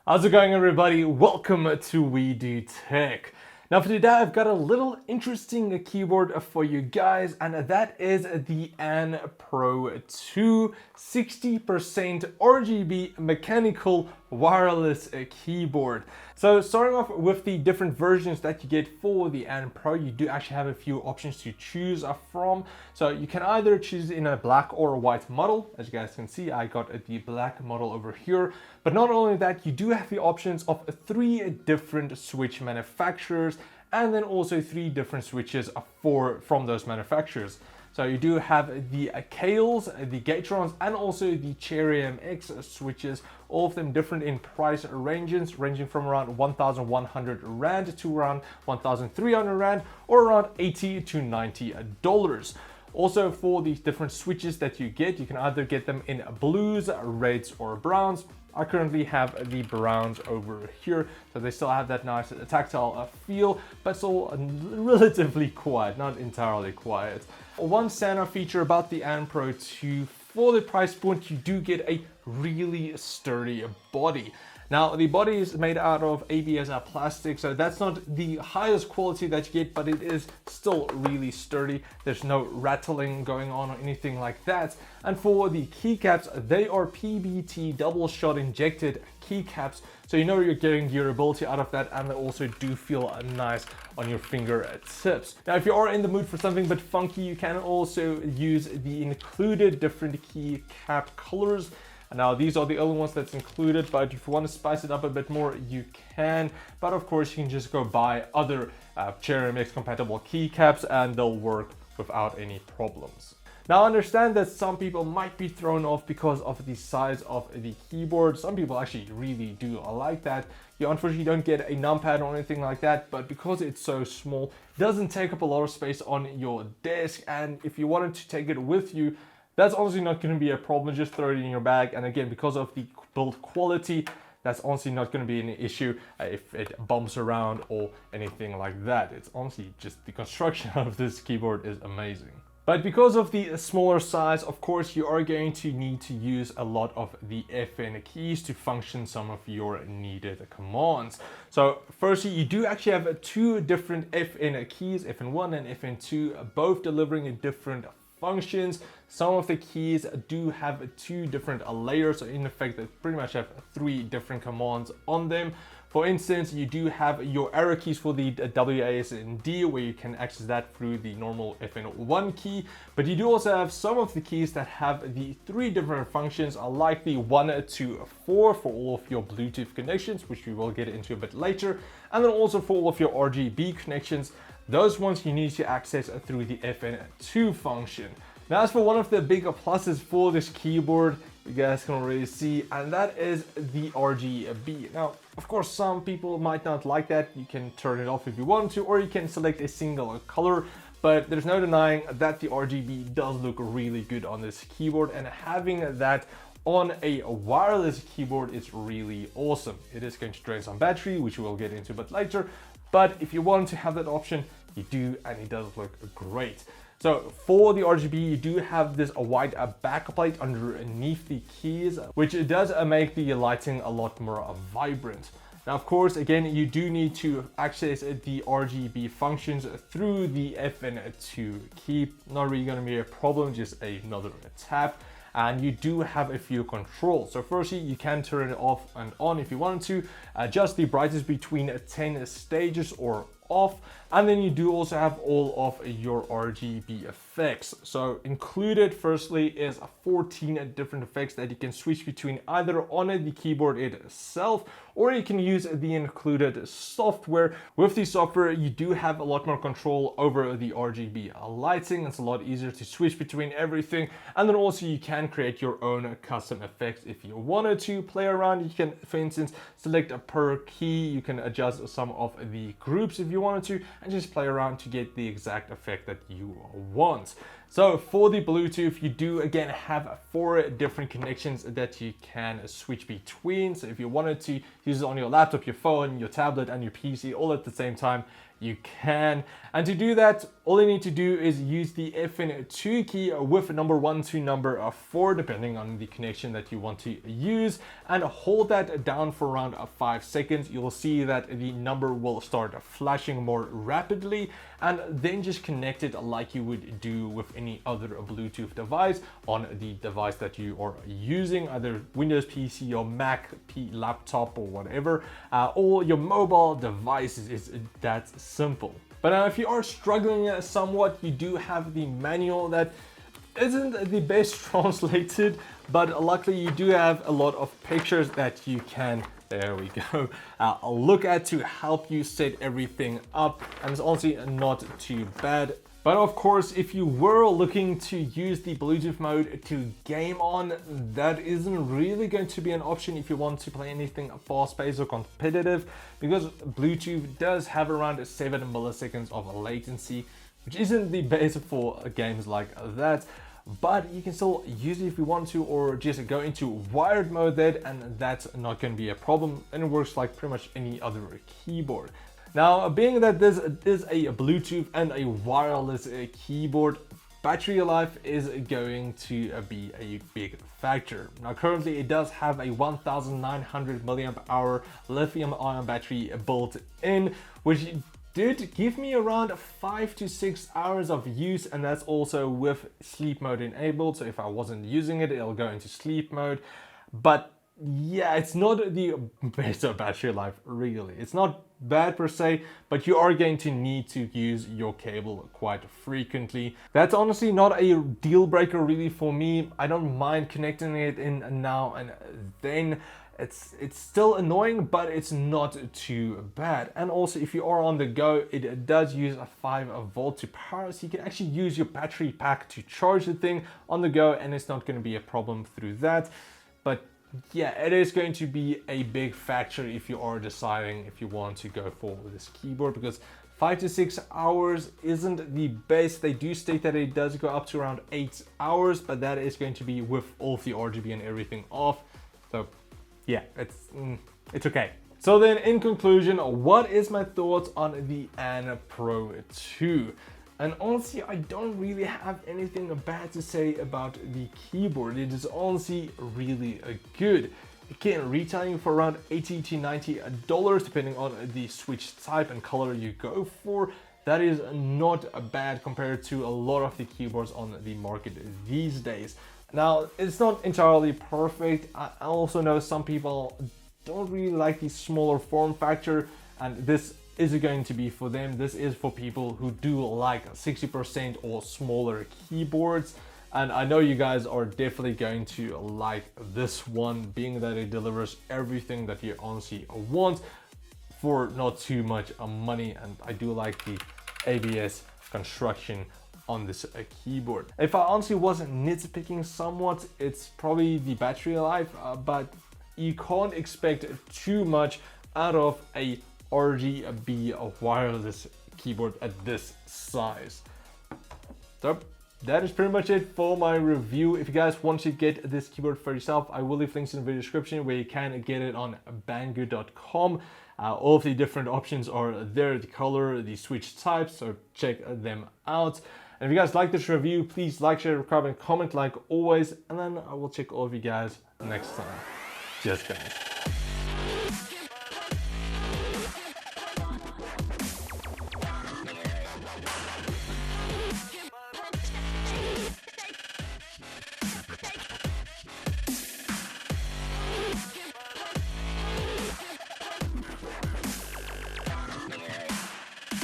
How's it going, everybody? Welcome to We Do Tech. Now for today, I've got a little interesting keyboard for you guys, and that is the AN Pro 2 60% RGB mechanical wireless keyboard. So starting off with the different versions that you get for the AN Pro, you do actually have a few options to choose from. So you can either choose in a black or a white model. As you guys can see, I got the black model over here. But not only that, you do have the options of 3 different switch manufacturers, and then also 3 different switches from those manufacturers. So you do have the Kales, the Gatrons, and also the Cherry MX switches, all of them different in price ranges, ranging from around 1,100 Rand to around 1,300 Rand, or around $80 to $90. Also, for these different switches that you get, you can either get them in blues, reds, or browns. I currently have the browns over here, so they still have that nice tactile feel, but still relatively quiet, not entirely quiet. One standout feature about the AN Pro 2, for the price point, you do get a really sturdy body. Now, the body is made out of ABS plastic, so that's not the highest quality that you get, but it is still really sturdy. There's no rattling going on or anything like that. And for the keycaps, they are PBT double shot injected keycaps, so you know you're getting durability out of that, and they also do feel nice on your fingertips. Now, if you are in the mood for something a bit funky, you can also use the included different keycap colors. Now, these are the only ones that's included, but if you want to spice it up a bit more, you can. But of course, you can just go buy other Cherry MX compatible keycaps and they'll work without any problems. Now, I understand that some people might be thrown off because of the size of the keyboard. Some people actually really do like that. You unfortunately don't get a numpad or anything like that, but because it's so small, it doesn't take up a lot of space on your desk. And if you wanted to take it with you, that's honestly not going to be a problem. Just throw it in your bag. And again, because of the build quality, that's honestly not going to be an issue if it bumps around or anything like that. It's honestly just the construction of this keyboard is amazing. But because of the smaller size, of course, you are going to need to use a lot of the FN keys to function some of your needed commands. So firstly, you do actually have 2 different FN keys, FN1 and FN2, both delivering a different functions. Some of the keys do have 2 different layers, so in effect they pretty much have 3 different commands on them. For instance, you do have your arrow keys for the WASD, where you can access that through the normal FN1 key, but you do also have some of the keys that have the 3 different functions, like the 1 to 4 for all of your Bluetooth connections, which we will get into a bit later, and then also for all of your RGB connections. Those ones you need to access through the FN2 function. Now, as for one of the bigger pluses for this keyboard, you guys can already see, and that is the RGB. Now, of course, some people might not like that. You can turn it off if you want to, or you can select a single color, but there's no denying that the RGB does look really good on this keyboard, and having that on a wireless keyboard is really awesome. It is going to drain some battery, which we'll get into a bit later, but if you want to have that option, you do, and it does look great. So for the RGB, you do have this white backplate underneath the keys, which does make the lighting a lot more vibrant. Now, of course, again, you do need to access the RGB functions through the FN2 key. Not really going to be a problem, just another tap. And you do have a few controls. So firstly, you can turn it off and on if you wanted to, adjust the brightness between 10 stages or off, and then you do also have all of your RGB effects. So included firstly is 14 different effects that you can switch between either on the keyboard itself, or you can use the included software. With the software, you do have a lot more control over the RGB lighting. It's a lot easier to switch between everything, and then also you can create your own custom effects if you wanted to play around. You can, for instance, select a per key. You can adjust some of the groups if you wanted to, and just play around to get the exact effect that you want. So for the Bluetooth, you do again have 4 different connections that you can switch between. So if you wanted to use it on your laptop, your phone, your tablet, and your PC all at the same time, you can. And to do that, all you need to do is use the FN2 key with number 1 to number 4, depending on the connection that you want to use, and hold that down for around 5 seconds. You'll see that the number will start flashing more rapidly, and then just connect it like you would do with any other Bluetooth device on the device that you are using, either Windows PC or Mac laptop or whatever, or your mobile devices. Is that simple. But if you are struggling somewhat, you do have the manual that isn't the best translated, but luckily you do have a lot of pictures that you can, there we go, look at to help you set everything up, and it's honestly not too bad. But of course, if you were looking to use the Bluetooth mode to game on, that isn't really going to be an option if you want to play anything fast-paced or competitive, because Bluetooth does have around 7 milliseconds of latency, which isn't the best for games like that. But you can still use it if you want to, or just go into wired mode then, and that's not going to be a problem, and it works like pretty much any other keyboard. Now, being that this is a Bluetooth and a wireless keyboard, battery life is going to be a big factor. Now, currently it does have a 1900 milliamp hour lithium ion battery built in, which did give me around 5 to 6 hours of use, and that's also with sleep mode enabled. So if I wasn't using it, it'll go into sleep mode. But yeah, it's not the best of battery life, really. It's not bad per se, but you are going to need to use your cable quite frequently. That's honestly not a deal breaker really for me. I don't mind connecting it in now and then. It's still annoying, but it's not too bad. And also, if you are on the go, it does use a 5 volt to power, so you can actually use your battery pack to charge the thing on the go, and it's not going to be a problem through that. But yeah, it is going to be a big factor if you are deciding if you want to go for this keyboard, because 5 to 6 hours isn't the best. They do state that it does go up to around 8 hours, but that is going to be with all of the RGB and everything off. So yeah, it's okay. So then, in conclusion, what is my thoughts on the An Pro 2? And honestly, I don't really have anything bad to say about the keyboard. It is honestly really good. Again, retailing for around $80 to $90, depending on the switch type and color you go for. That is not bad compared to a lot of the keyboards on the market these days. Now, it's not entirely perfect. I also know some people don't really like the smaller form factor, and this is going to be for them. This is for people who do like 60% or smaller keyboards. And I know you guys are definitely going to like this one, being that it delivers everything that you honestly want for not too much money. And I do like the ABS construction on this keyboard. If I honestly wasn't nitpicking somewhat, it's probably the battery life, but you can't expect too much out of a RGB wireless keyboard at this size. So that is pretty much it for my review. If you guys want to get this keyboard for yourself, I will leave links in the video description where you can get it on banggood.com. All of the different options are there, the color, the switch types, so check them out. And if you guys like this review, please like, share, subscribe, and comment like always. And then I will check all of you guys next time. Cheers, guys.